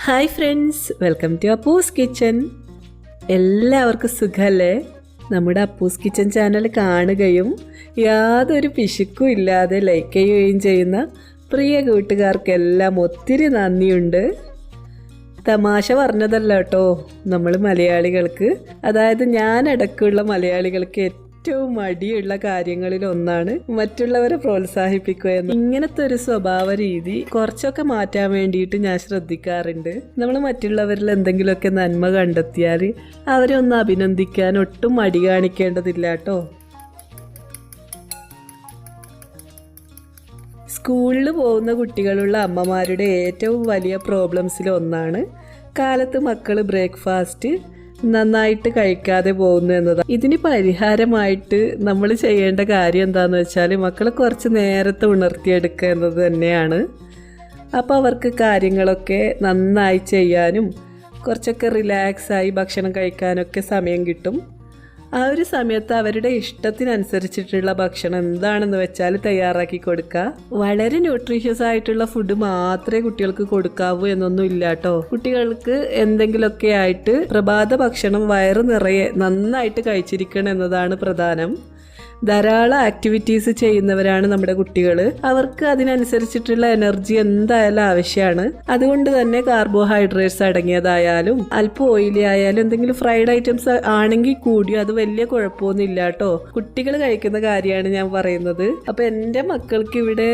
Hi friends, welcome to Appoos kitchen. എല്ലാവർക്കും സുഖമല്ലേ? നമ്മുടെ അപ്പൂസ് കിച്ചൻ ചാനൽ കാണുകയും യാതൊരു പിശുക്കും ഇല്ലാതെ ലൈക്ക് ചെയ്യുകയും ചെയ്യുന്ന പ്രിയ കൂട്ടുകാർക്കെല്ലാം ഒത്തിരി നന്ദിയുണ്ട്. തമാശ പറഞ്ഞതല്ല കേട്ടോ. നമ്മൾ മലയാളികൾക്ക്, അതായത് ഞാനടക്കമുള്ള മലയാളികൾക്ക് ഏറ്റവും മടിയുള്ള കാര്യങ്ങളിൽ ഒന്നാണ് മറ്റുള്ളവരെ പ്രോത്സാഹിപ്പിക്കുക എന്ന്. ഇങ്ങനത്തെ ഒരു സ്വഭാവ രീതി കുറച്ചൊക്കെ മാറ്റാൻ വേണ്ടിയിട്ട് ഞാൻ ശ്രദ്ധിക്കാറുണ്ട്. നമ്മൾ മറ്റുള്ളവരിൽ എന്തെങ്കിലുമൊക്കെ നന്മ കണ്ടെത്തിയാൽ അവരെ ഒന്ന് അഭിനന്ദിക്കാൻ ഒട്ടും മടി കാണിക്കേണ്ടതില്ല കേട്ടോ. സ്കൂളിൽ പോകുന്ന കുട്ടികളുള്ള അമ്മമാരുടെ ഏറ്റവും വലിയ പ്രോബ്ലംസിൽ ഒന്നാണ് കാലത്ത് മക്കൾ ബ്രേക്ക്ഫാസ്റ്റ് നന്നായിട്ട് കഴിക്കാതെ പോകുന്നു എന്നതാണ്. ഇതിന് പരിഹാരമായിട്ട് നമ്മൾ ചെയ്യേണ്ട കാര്യം എന്താണെന്ന് വെച്ചാൽ മക്കളെ കുറച്ച് നേരത്തെ ഉണർത്തിയെടുക്കുക എന്നത് തന്നെയാണ്. അപ്പോൾ അവർക്ക് കാര്യങ്ങളൊക്കെ നന്നായി ചെയ്യാനും കുറച്ചൊക്കെ റിലാക്സായി ഭക്ഷണം കഴിക്കാനൊക്കെ സമയം കിട്ടും. ആ ഒരു സമയത്ത് അവരുടെ ഇഷ്ടത്തിനനുസരിച്ചിട്ടുള്ള ഭക്ഷണം എന്താണെന്ന് വെച്ചാൽ തയ്യാറാക്കി കൊടുക്കുക. വളരെ ന്യൂട്രീഷ്യസ് ആയിട്ടുള്ള ഫുഡ് മാത്രമേ കുട്ടികൾക്ക് കൊടുക്കാവൂ എന്നൊന്നും ഇല്ല കേട്ടോ. കുട്ടികൾക്ക് എന്തെങ്കിലുമൊക്കെ ആയിട്ട് പ്രഭാത ഭക്ഷണം വയറ് നിറയെ നന്നായിട്ട് കഴിച്ചിരിക്കണം എന്നതാണ് പ്രധാനം. ധാരാളം ആക്ടിവിറ്റീസ് ചെയ്യുന്നവരാണ് നമ്മുടെ കുട്ടികൾ. അവർക്ക് അതിനനുസരിച്ചിട്ടുള്ള എനർജി എന്തായാലും ആവശ്യമാണ്. അതുകൊണ്ട് തന്നെ കാർബോഹൈഡ്രേറ്റ്സ് അടങ്ങിയതായാലും അല്പം ഓയിലി ആയാലും എന്തെങ്കിലും ഫ്രൈഡ് ഐറ്റംസ് ആണെങ്കിൽ കൂടിയും അത് വലിയ കുഴപ്പമൊന്നുമില്ല കേട്ടോ. കുട്ടികൾ കഴിക്കുന്ന കാര്യമാണ് ഞാൻ പറയുന്നത്. അപ്പോൾ എൻ്റെ മക്കൾക്ക് ഇവിടെ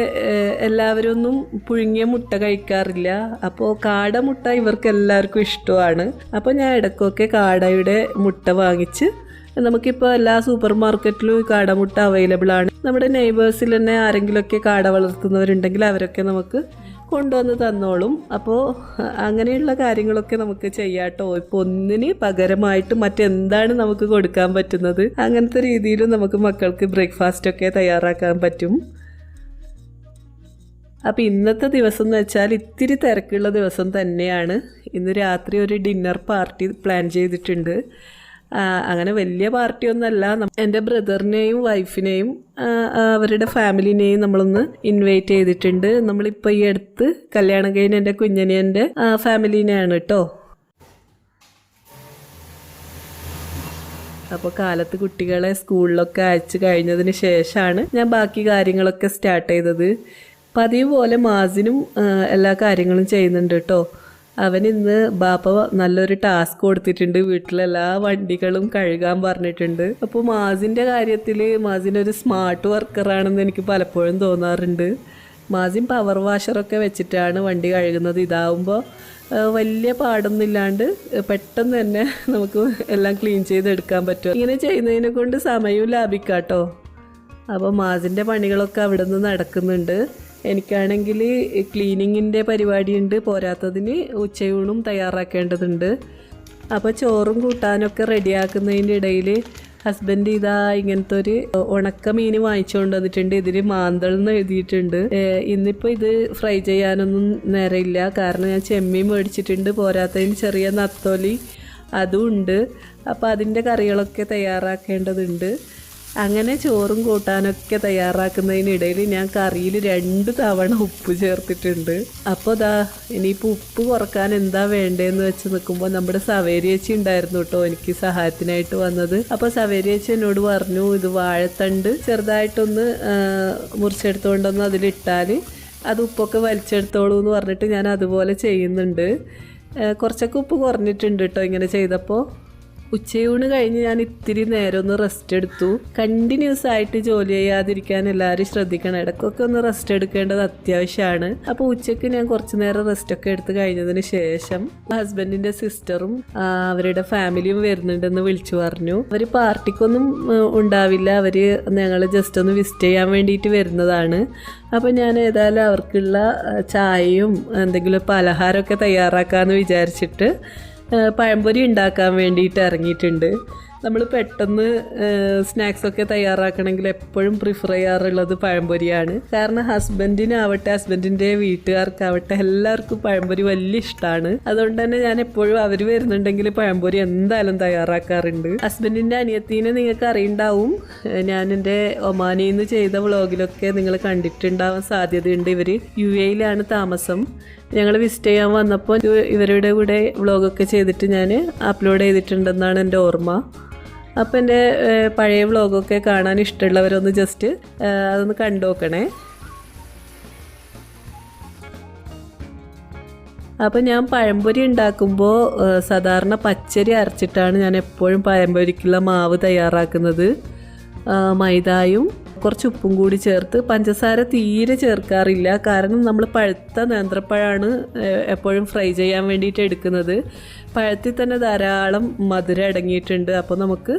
എല്ലാവരും ഒന്നും പുഴുങ്ങിയ മുട്ട കഴിക്കാറില്ല. അപ്പോൾ കാടമുട്ട ഇവർക്ക് എല്ലാവർക്കും ഇഷ്ടമാണ്. അപ്പോൾ ഞാൻ ഇടയ്ക്കൊക്കെ കാടയുടെ മുട്ട വാങ്ങിച്ച്, നമുക്കിപ്പോൾ എല്ലാ സൂപ്പർ മാർക്കറ്റിലും കാടമുട്ട അവൈലബിൾ ആണ്. നമ്മുടെ നെയ്ബേഴ്സിൽ തന്നെ ആരെങ്കിലുമൊക്കെ കാട വളർത്തുന്നവരുണ്ടെങ്കിൽ അവരൊക്കെ നമുക്ക് കൊണ്ടുവന്ന് തന്നോളും. അപ്പോൾ അങ്ങനെയുള്ള കാര്യങ്ങളൊക്കെ നമുക്ക് ചെയ്യാട്ടോ. ഇപ്പോൾ ഒന്നിന് പകരമായിട്ട് മറ്റെന്താണ് നമുക്ക് കൊടുക്കാൻ പറ്റുന്നത്, അങ്ങനത്തെ രീതിയിലും നമുക്ക് മക്കൾക്ക് ബ്രേക്ക്ഫാസ്റ്റൊക്കെ തയ്യാറാക്കാൻ പറ്റും. അപ്പോൾ ഇന്നത്തെ ദിവസം എന്ന് വെച്ചാൽ ഇത്തിരി തിരക്കുള്ള ദിവസം തന്നെയാണ്. ഇന്ന് രാത്രി ഒരു ഡിന്നർ പാർട്ടി പ്ലാൻ ചെയ്തിട്ടുണ്ട്. അങ്ങനെ വലിയ പാർട്ടിയൊന്നുമല്ല. എൻ്റെ ബ്രദറിനെയും വൈഫിനെയും അവരുടെ ഫാമിലിനെയും നമ്മളൊന്ന് ഇൻവൈറ്റ് ചെയ്തിട്ടുണ്ട്. നമ്മളിപ്പോൾ ഈ അടുത്ത് കല്യാണം കഴിഞ്ഞ എൻ്റെ കുഞ്ഞനിയൻ്റെ ഫാമിലിനെയാണ് കേട്ടോ. അപ്പോൾ കാലത്ത് കുട്ടികളെ സ്കൂളിലൊക്കെ അയച്ചു കഴിഞ്ഞതിന് ശേഷമാണ് ഞാൻ ബാക്കി കാര്യങ്ങളൊക്കെ സ്റ്റാർട്ട് ചെയ്തത്. പതിവ് പോലെ മാസിനും എല്ലാ കാര്യങ്ങളും ചെയ്യുന്നുണ്ട് കേട്ടോ. അവൻ ഇന്ന് ബാപ്പ നല്ലൊരു ടാസ്ക് കൊടുത്തിട്ടുണ്ട്. വീട്ടിലെല്ലാ വണ്ടികളും കഴുകാൻ പറഞ്ഞിട്ടുണ്ട്. അപ്പോൾ മാസിൻ്റെ കാര്യത്തിൽ മാസിനൊരു സ്മാർട്ട് വർക്കറാണെന്ന് എനിക്ക് പലപ്പോഴും തോന്നാറുണ്ട്. മാസിൻ പവർ വാഷറൊക്കെ വെച്ചിട്ടാണ് വണ്ടി കഴുകുന്നത്. ഇതാവുമ്പോൾ വലിയ പാടൊന്നും ഇല്ലാണ്ട് പെട്ടെന്ന് തന്നെ നമുക്ക് എല്ലാം ക്ലീൻ ചെയ്തെടുക്കാൻ പറ്റും. ഇങ്ങനെ ചെയ്യുന്നതിനെ കൊണ്ട് സമയവും ലാഭിക്കാം കേട്ടോ. അപ്പോൾ മാസിൻ്റെ പണികളൊക്കെ അവിടെ നിന്ന് നടക്കുന്നുണ്ട്. എനിക്കാണെങ്കിൽ ക്ലീനിങ്ങിൻ്റെ പരിപാടിയുണ്ട്. പോരാത്തതിന് ഉച്ചയൂണും തയ്യാറാക്കേണ്ടതുണ്ട്. അപ്പോൾ ചോറും കൂട്ടാനൊക്കെ റെഡിയാക്കുന്നതിൻ്റെ ഇടയിൽ ഹസ്ബൻഡ് ഇതാ ഇങ്ങനത്തെ ഒരു ഉണക്ക മീൻ വാങ്ങിച്ചുകൊണ്ട് വന്നിട്ടുണ്ട്. ഇതിൽ മാന്തൾ എന്ന് എഴുതിയിട്ടുണ്ട്. ഇന്നിപ്പോൾ ഇത് ഫ്രൈ ചെയ്യാനൊന്നും നേരമില്ല, കാരണം ഞാൻ ചെമ്മീൻ മേടിച്ചിട്ടുണ്ട്. പോരാത്തതിന് ചെറിയ നത്തോലി അതും ഉണ്ട്. അപ്പോൾ അതിൻ്റെ കറികളൊക്കെ തയ്യാറാക്കേണ്ടതുണ്ട്. അങ്ങനെ ചോറും കൂട്ടാനൊക്കെ തയ്യാറാക്കുന്നതിനിടയിൽ ഞാൻ കറിയിൽ 2 തവണ ഉപ്പ് ചേർത്തിട്ടുണ്ട്. അപ്പോൾ ഇനിയിപ്പോൾ ഉപ്പ് കുറക്കാൻ എന്താ വേണ്ടതെന്ന് വെച്ച് നിൽക്കുമ്പോൾ നമ്മുടെ സവേരിയേച്ചി ഉണ്ടായിരുന്നു കേട്ടോ എനിക്ക് സഹായത്തിനായിട്ട് വന്നത്. അപ്പോൾ സവേരിയേച്ചി എന്നോട് പറഞ്ഞു, ഇത് വാഴത്തണ്ട് ചെറുതായിട്ടൊന്ന് മുറിച്ചെടുത്തുകൊണ്ടൊന്ന് അതിലിട്ടാൽ അത് ഉപ്പൊക്കെ വലിച്ചെടുത്തോളൂ എന്ന് പറഞ്ഞിട്ട് ഞാൻ അതുപോലെ ചെയ്യുന്നുണ്ട്. കുറച്ചൊക്കെ ഉപ്പ് കുറഞ്ഞിട്ടുണ്ട് കേട്ടോ ഇങ്ങനെ ചെയ്തപ്പോൾ. ഉച്ചയൂണ് കഴിഞ്ഞ് ഞാൻ ഇത്തിരി നേരം ഒന്ന് റെസ്റ്റ് എടുത്തു. കണ്ടിന്യൂസ് ആയിട്ട് ജോലി ചെയ്യാതിരിക്കാൻ എല്ലാവരും ശ്രദ്ധിക്കണം. ഇടയ്ക്കൊക്കെ ഒന്ന് റെസ്റ്റ് എടുക്കേണ്ടത് അത്യാവശ്യമാണ്. അപ്പോൾ ഉച്ചയ്ക്ക് ഞാൻ കുറച്ച് നേരം റെസ്റ്റൊക്കെ എടുത്ത് കഴിഞ്ഞതിന് ശേഷം ഹസ്ബൻഡിൻ്റെ സിസ്റ്ററും അവരുടെ ഫാമിലിയും വരുന്നുണ്ടെന്ന് വിളിച്ചു പറഞ്ഞു. അവർ പാർട്ടിക്കൊന്നും ഉണ്ടാവില്ല, അവർ ഞങ്ങൾ ജസ്റ്റ് ഒന്ന് വിസിറ്റ് ചെയ്യാൻ വേണ്ടിയിട്ട് വരുന്നതാണ്. അപ്പോൾ ഞാൻ ഏതായാലും അവർക്കുള്ള ചായയും എന്തെങ്കിലും പലഹാരമൊക്കെ തയ്യാറാക്കാമെന്ന് വിചാരിച്ചിട്ട് പഴംപൊരി ഉണ്ടാക്കാൻ വേണ്ടിയിട്ട് ഇറങ്ങിയിട്ടുണ്ട്. നമ്മൾ പെട്ടെന്ന് സ്നാക്സൊക്കെ തയ്യാറാക്കണമെങ്കിൽ എപ്പോഴും പ്രിഫർ ചെയ്യാറുള്ളത് പഴംപൊരിയാണ്. കാരണം ഹസ്ബൻഡിനാവട്ടെ ഹസ്ബൻഡിൻ്റെ വീട്ടുകാർക്കാവട്ടെ എല്ലാവർക്കും പഴംപൊരി വലിയ ഇഷ്ടമാണ്. അതുകൊണ്ട് തന്നെ ഞാൻ എപ്പോഴും അവർ വരുന്നുണ്ടെങ്കിൽ പഴംപൊരി എന്തായാലും തയ്യാറാക്കാറുണ്ട്. ഹസ്ബൻഡിൻ്റെ അനിയത്തിനെ നിങ്ങൾക്ക് അറിയുണ്ടാവും. ഞാൻ എൻ്റെ ഒമാനിയിൽ നിന്ന് ചെയ്ത വ്ളോഗിലൊക്കെ നിങ്ങൾ കണ്ടിട്ടുണ്ടാവാൻ സാധ്യതയുണ്ട്. ഇവർ UAE-യിലാണ് താമസം. ഞങ്ങൾ വിസിറ്റ് ചെയ്യാൻ വന്നപ്പോൾ ഇവരുടെ കൂടെ വ്ളോഗൊക്കെ ചെയ്തിട്ട് ഞാൻ അപ്ലോഡ് ചെയ്തിട്ടുണ്ടെന്നാണ് എൻ്റെ ഓർമ്മ. അപ്പോൾ എൻ്റെ പഴയ വ്ളോഗൊക്കെ കാണാൻ ഇഷ്ടമുള്ളവരൊന്ന് ജസ്റ്റ് അതൊന്ന് കണ്ടു നോക്കണേ. അപ്പോൾ ഞാൻ പഴംപൊരി ഉണ്ടാക്കുമ്പോൾ സാധാരണ പച്ചരി അരച്ചിട്ടാണ് ഞാൻ എപ്പോഴും പഴംപൊരിക്കുള്ള മാവ് തയ്യാറാക്കുന്നത്. മൈദായും കുറച്ച് ഉപ്പും കൂടി ചേർത്ത്, പഞ്ചസാര തീരെ ചേർക്കാറില്ല. കാരണം നമ്മൾ പഴുത്ത നേന്ത്രപ്പഴമാണ് എപ്പോഴും ഫ്രൈ ചെയ്യാൻ വേണ്ടിയിട്ട് എടുക്കുന്നത്. പഴത്തിൽ തന്നെ ധാരാളം മധുരം അടങ്ങിയിട്ടുണ്ട്. അപ്പോൾ നമുക്ക്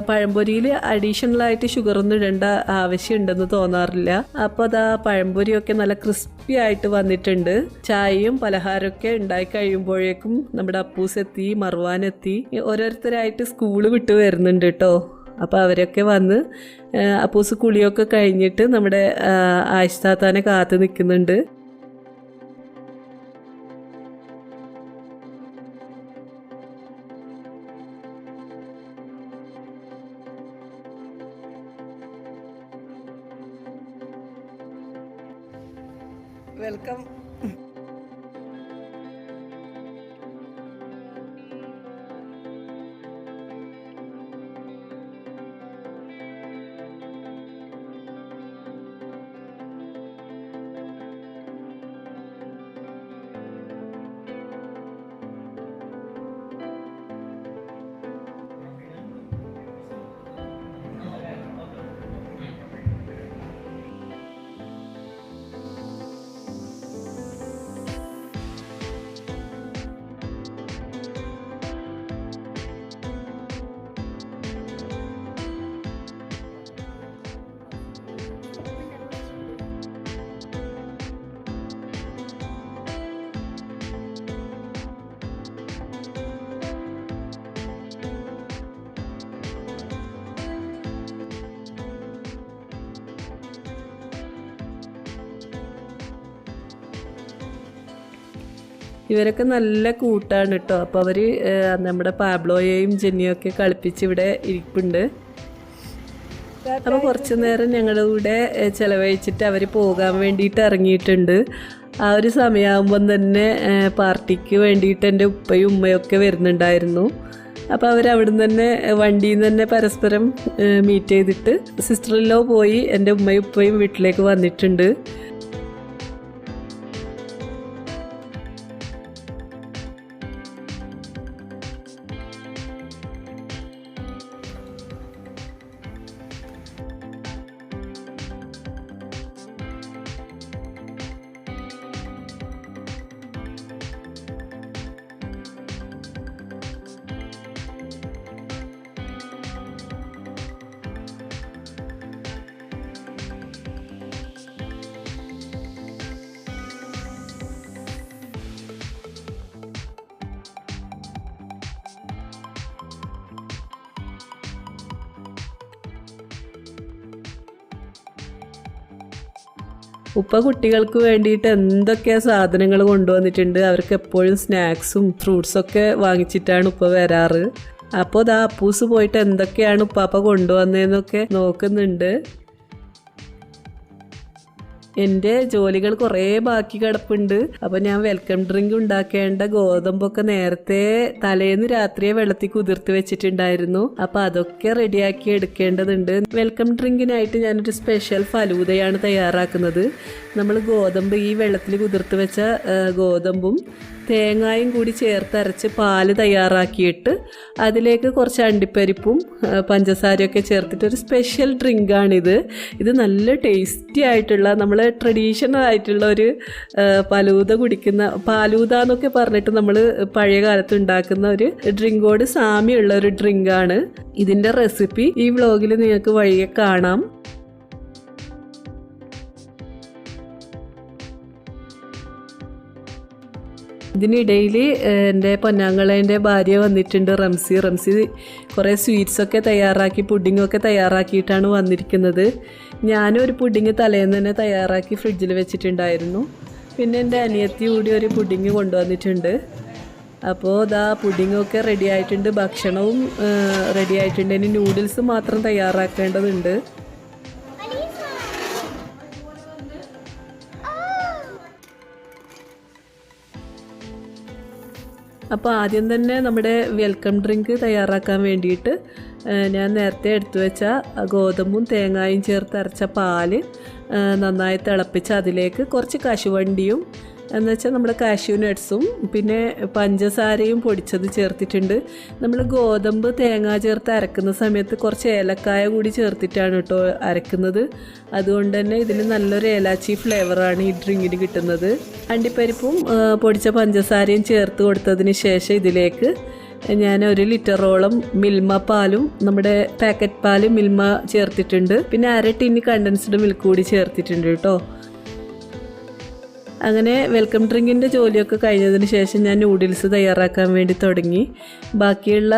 പഴംപൊരിയിൽ അഡീഷണലായിട്ട് ഷുഗറൊന്നും ഇടേണ്ട ആവശ്യമുണ്ടെന്ന് തോന്നാറില്ല. അപ്പോൾ അതാ പഴംപൊരിയൊക്കെ നല്ല ക്രിസ്പി ആയിട്ട് വന്നിട്ടുണ്ട്. ചായയും പലഹാരമൊക്കെ ഉണ്ടായി കഴിയുമ്പോഴേക്കും നമ്മുടെ അപ്പൂസ് എത്തി, മർവാൻ എത്തി. ഓരോരുത്തരായിട്ട് സ്കൂള് വിട്ട് വരുന്നുണ്ട് കേട്ടോ. അപ്പോൾ അവരൊക്കെ വന്ന് അപ്പൂസ് കുളിയൊക്കെ കഴിഞ്ഞിട്ട് നമ്മുടെ ആയിഷത്താത്താനെ കാത്തു നിൽക്കുന്നുണ്ട്. വെൽക്കം. ഇവരൊക്കെ നല്ല കൂട്ടാണ് കേട്ടോ. അപ്പോൾ അവർ നമ്മുടെ പാബ്ലോയെയും ജെന്നിയൊക്കെ കളിപ്പിച്ച് ഇവിടെ ഇരിപ്പുണ്ട്. അപ്പോൾ കുറച്ച് നേരം ഞങ്ങളുടെ കൂടെ ചിലവഴിച്ചിട്ട് അവർ പോകാൻ വേണ്ടിയിട്ട് ഇറങ്ങിയിട്ടുണ്ട്. ആ ഒരു സമയമാകുമ്പം തന്നെ പാർട്ടിക്ക് വേണ്ടിയിട്ട് എൻ്റെ ഉപ്പയും ഉമ്മയൊക്കെ വരുന്നുണ്ടായിരുന്നു. അപ്പോൾ അവരവിടുന്ന് തന്നെ വണ്ടിയിൽ നിന്ന് തന്നെ പരസ്പരം മീറ്റ് ചെയ്തിട്ട് സിസ്റ്ററിലോ പോയി എൻ്റെ ഉമ്മയും ഉപ്പയും വീട്ടിലേക്ക് വന്നിട്ടുണ്ട്. ഉപ്പ കുട്ടികൾക്ക് വേണ്ടിയിട്ട് എന്തൊക്കെ സാധനങ്ങൾ കൊണ്ടുവന്നിട്ടുണ്ട്. അവർക്ക് എപ്പോഴും സ്നാക്സും ഫ്രൂട്ട്സൊക്കെ വാങ്ങിച്ചിട്ടാണ് ഉപ്പ വരാറ്. അപ്പോൾ ദാ അപ്പൂസ് പോയിട്ട് എന്തൊക്കെയാണ് ഉപ്പാപ്പ കൊണ്ടുവന്നതെന്നൊക്കെ നോക്കുന്നുണ്ട്. എൻ്റെ ജോലികൾ കുറേ ബാക്കി കിടപ്പുണ്ട്. അപ്പോൾ ഞാൻ വെൽക്കം ഡ്രിങ്ക് ഉണ്ടാക്കേണ്ട ഗോതമ്പൊക്കെ നേരത്തെ തലേന്ന് രാത്രിയെ വെള്ളത്തിൽ കുതിർത്ത് വെച്ചിട്ടുണ്ടായിരുന്നു. അപ്പോൾ അതൊക്കെ റെഡിയാക്കി എടുക്കേണ്ടതുണ്ട്. വെൽക്കം ഡ്രിങ്കിനായിട്ട് ഞാനൊരു സ്പെഷ്യൽ ഫലൂദയാണ് തയ്യാറാക്കുന്നത്. നമ്മൾ ഗോതമ്പ് ഈ വെള്ളത്തിൽ കുതിർത്ത് വെച്ച ഗോതമ്പും തേങ്ങായും കൂടി ചേർത്തരച്ച് പാല് തയ്യാറാക്കിയിട്ട് അതിലേക്ക് കുറച്ച് അണ്ടിപ്പരിപ്പും പഞ്ചസാരയൊക്കെ ചേർത്തിട്ടൊരു സ്പെഷ്യൽ ഡ്രിങ്കാണിത്. ഇത് നല്ല ടേസ്റ്റി ആയിട്ടുള്ള നമ്മൾ ട്രഡീഷണൽ ആയിട്ടുള്ള ഒരു പാലൂദ എന്നൊക്കെ പറഞ്ഞിട്ട് നമ്മൾ പഴയ കാലത്ത് ഉണ്ടാക്കുന്ന ഒരു ഡ്രിങ്കോട് സാമ്യമുള്ള ഒരു ഡ്രിങ്കാണ്. ഇതിൻ്റെ റെസിപ്പി ഈ വ്ളോഗിൽ നിങ്ങൾക്ക് വഴിയെ കാണാം. ഇതിനിടയിൽ എൻ്റെ പൊന്നാങ്ങളേൻ്റെ ഭാര്യ വന്നിട്ടുണ്ട്, റംസി കുറേ സ്വീറ്റ്സൊക്കെ തയ്യാറാക്കി പുഡിങ്ങൊക്കെ തയ്യാറാക്കിയിട്ടാണ് വന്നിരിക്കുന്നത്. ഞാനും ഒരു പുഡിങ് തലേന്ന് തന്നെ തയ്യാറാക്കി ഫ്രിഡ്ജിൽ വെച്ചിട്ടുണ്ടായിരുന്നു. പിന്നെ എൻ്റെ അനിയത്തി കൂടി ഒരു പുഡിങ് കൊണ്ടുവന്നിട്ടുണ്ട്. അപ്പോൾ ഇതാ പുഡിങ്ങൊക്കെ റെഡി ആയിട്ടുണ്ട്, ഭക്ഷണവും റെഡി ആയിട്ടുണ്ട്. ഇനി നൂഡിൽസ് മാത്രം തയ്യാറാക്കേണ്ടതുണ്ട്. അപ്പോൾ ആദ്യം തന്നെ നമ്മുടെ വെൽക്കം ഡ്രിങ്ക് തയ്യാറാക്കാൻ വേണ്ടിയിട്ട് ഞാൻ നേരത്തെ എടുത്തു വെച്ച ഗോതമ്പും തേങ്ങായും ചേർത്ത് അരച്ച പാല് നന്നായി തിളപ്പിച്ച് അതിലേക്ക് കുറച്ച് കശുവണ്ടിയും എന്നുവെച്ചാൽ നമ്മുടെ കാഷ്യൂ നട്ട്സും പിന്നെ പഞ്ചസാരയും പൊടിച്ചത് ചേർത്തിട്ടുണ്ട്. നമ്മൾ ഗോതമ്പ് തേങ്ങ ചേർത്ത് അരക്കുന്ന സമയത്ത് കുറച്ച് ഏലക്കായ കൂടി ചേർത്തിട്ടാണ് കേട്ടോ അരക്കുന്നത്. അതുകൊണ്ട് തന്നെ ഇതിന് നല്ലൊരു ഏലാച്ചി ഫ്ലേവറാണ് ഈ ഡ്രിങ്കിന് കിട്ടുന്നത്. അണ്ടിപ്പരിപ്പും പൊടിച്ച പഞ്ചസാരയും ചേർത്ത് കൊടുത്തതിന് ശേഷം ഇതിലേക്ക് ഞാൻ 1 ലിറ്ററോളം മിൽമ പാലും നമ്മുടെ പാക്കറ്റ് പാലും മിൽമ ചേർത്തിട്ടുണ്ട്. പിന്നെ 1/2 ടിന്ന് കണ്ടൻസ്ഡ് മിൽക്ക് കൂടി ചേർത്തിട്ടുണ്ട് കേട്ടോ. അങ്ങനെ വെൽക്കം ഡ്രിങ്കിൻ്റെ ജോലിയൊക്കെ കഴിഞ്ഞതിന് ശേഷം ഞാൻ നൂഡിൽസ് തയ്യാറാക്കാൻ വേണ്ടി തുടങ്ങി. ബാക്കിയുള്ള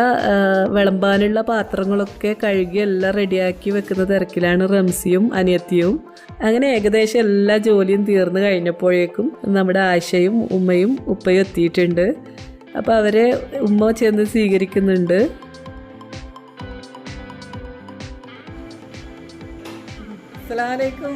വിളമ്പാനുള്ള പാത്രങ്ങളൊക്കെ കഴുകി എല്ലാം റെഡിയാക്കി വെക്കുന്ന തിരക്കിലാണ് റംസിയും അനിയത്തിയും. അങ്ങനെ ഏകദേശം എല്ലാ ജോലിയും തീർന്നു കഴിഞ്ഞപ്പോഴേക്കും നമ്മുടെ ആശയും ഉമ്മയും ഉപ്പയും എത്തിയിട്ടുണ്ട്. അപ്പോൾ അവരെ ഉമ്മ ചെന്ന് സ്വീകരിക്കുന്നുണ്ട്. അസ്സലാമു അലൈക്കും.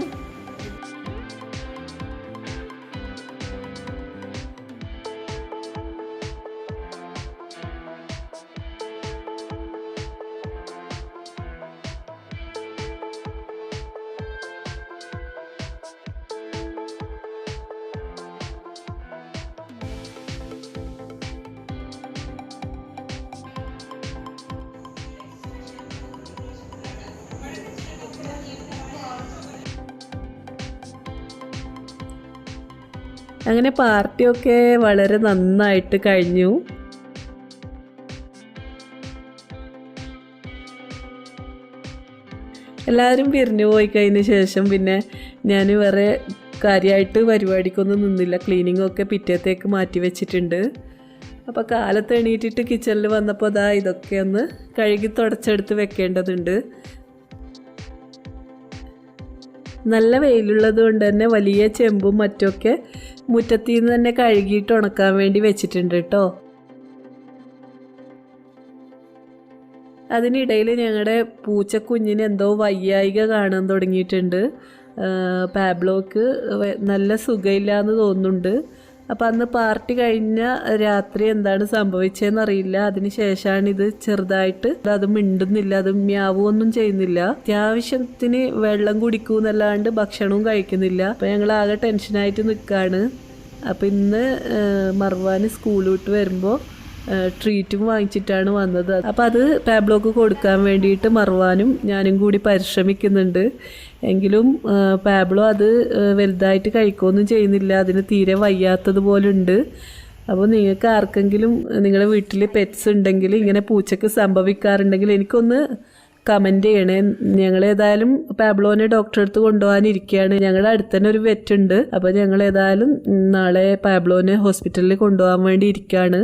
അങ്ങനെ പാർട്ടിയൊക്കെ വളരെ നന്നായിട്ട് കഴിഞ്ഞു. എല്ലാവരും പിരിഞ്ഞു പോയി കഴിഞ്ഞ ശേഷം പിന്നെ ഞാൻ വേറെ കാര്യമായിട്ട് പരിപാടിക്കൊന്നും നിന്നില്ല. ക്ലീനിങ്ങൊക്കെ പിറ്റേത്തേക്ക് മാറ്റി വെച്ചിട്ടുണ്ട്. അപ്പോൾ കാലത്ത് എണീറ്റിട്ട് കിച്ചണിൽ വന്നപ്പോൾ അതാ ഇതൊക്കെ ഒന്ന് കഴുകി തുടച്ചെടുത്ത് വെക്കേണ്ടതുണ്ട്. നല്ല വെയിലുള്ളത് കൊണ്ട് തന്നെ വലിയ ചെമ്പും മറ്റൊക്കെ മുറ്റത്തിൽ നിന്ന് തന്നെ കഴുകിയിട്ട് ഉണക്കാൻ വേണ്ടി വെച്ചിട്ടുണ്ട് കേട്ടോ. അതിനിടയിൽ ഞങ്ങളുടെ പൂച്ചക്കുഞ്ഞിന് എന്തോ വയ്യായിക കാണാൻ തുടങ്ങിയിട്ടുണ്ട്. പാബ്ലോക്ക് നല്ല സുഖമില്ലാന്ന് തോന്നുന്നുണ്ട്. അപ്പോൾ അന്ന് പാർട്ടി കഴിഞ്ഞ രാത്രി എന്താണ് സംഭവിച്ചതെന്നറിയില്ല. അതിന് ശേഷമാണ് ഇത് ചെറുതായിട്ട് അത് മിണ്ടുന്നില്ല, അത് മ്യാവൊന്നും ചെയ്യുന്നില്ല. അത്യാവശ്യത്തിന് വെള്ളം കുടിക്കൂന്നല്ലാണ്ട് ഭക്ഷണവും കഴിക്കുന്നില്ല. അപ്പോൾ ഞങ്ങൾ ആകെ ടെൻഷനായിട്ട് നിൽക്കുകയാണ്. അപ്പോൾ ഇന്ന് മർവാന് സ്കൂൾ വിട്ട് വരുമ്പോൾ ട്രീറ്റും വാങ്ങിച്ചിട്ടാണ് വന്നത്. അപ്പോൾ അത് പാബ്ലോക്ക് കൊടുക്കാൻ വേണ്ടിയിട്ട് മർവാനും ഞാനും കൂടി പരിശ്രമിക്കുന്നുണ്ട്. എങ്കിലും പാബ്ലോ അത് വലുതായിട്ട് കഴിക്കുകയൊന്നും ചെയ്യുന്നില്ല. അതിന് തീരെ വയ്യാത്തതുപോലുണ്ട്. അപ്പോൾ നിങ്ങൾക്ക് ആർക്കെങ്കിലും നിങ്ങളുടെ വീട്ടിൽ പെറ്റ്സ് ഉണ്ടെങ്കിൽ ഇങ്ങനെ പൂച്ചക്ക് സംഭവിക്കാറുണ്ടെങ്കിൽ എനിക്കൊന്ന് കമൻറ്റ് ചെയ്യണേ. ഞങ്ങളേതായാലും പാബ്ലോനെ ഡോക്ടറെ അടുത്ത് കൊണ്ടുപോകാനിരിക്കുകയാണ്. ഞങ്ങളുടെ അടുത്ത് തന്നെ ഒരു വെറ്റ് ഉണ്ട്. അപ്പോൾ ഞങ്ങളേതായാലും നാളെ പാബ്ലോനെ ഹോസ്പിറ്റലിൽ കൊണ്ടുപോകാൻ വേണ്ടി ഇരിക്കുകയാണ്.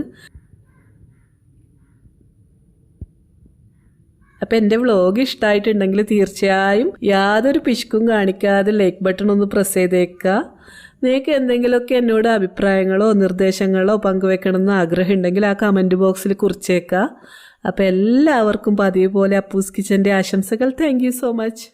അപ്പോൾ എൻ്റെ വ്ളോഗ് ഇഷ്ടമായിട്ടുണ്ടെങ്കിൽ തീർച്ചയായും യാതൊരു പിശുക്കും കാണിക്കാതെ ലൈക്ക് ബട്ടൺ ഒന്ന് പ്രസ് ചെയ്തേക്കുക. നിങ്ങൾക്ക് എന്തെങ്കിലുമൊക്കെ എന്നോട് അഭിപ്രായങ്ങളോ നിർദ്ദേശങ്ങളോ പങ്കുവെക്കണമെന്ന് ആഗ്രഹം ഉണ്ടെങ്കിൽ ആ കമൻറ്റ് ബോക്സിൽ കുറിച്ചേക്കുക. അപ്പോൾ എല്ലാവർക്കും പതിവ് പോലെ അപ്പൂസ് കിച്ചൻ്റെ ആശംസകൾ. Thank you so much.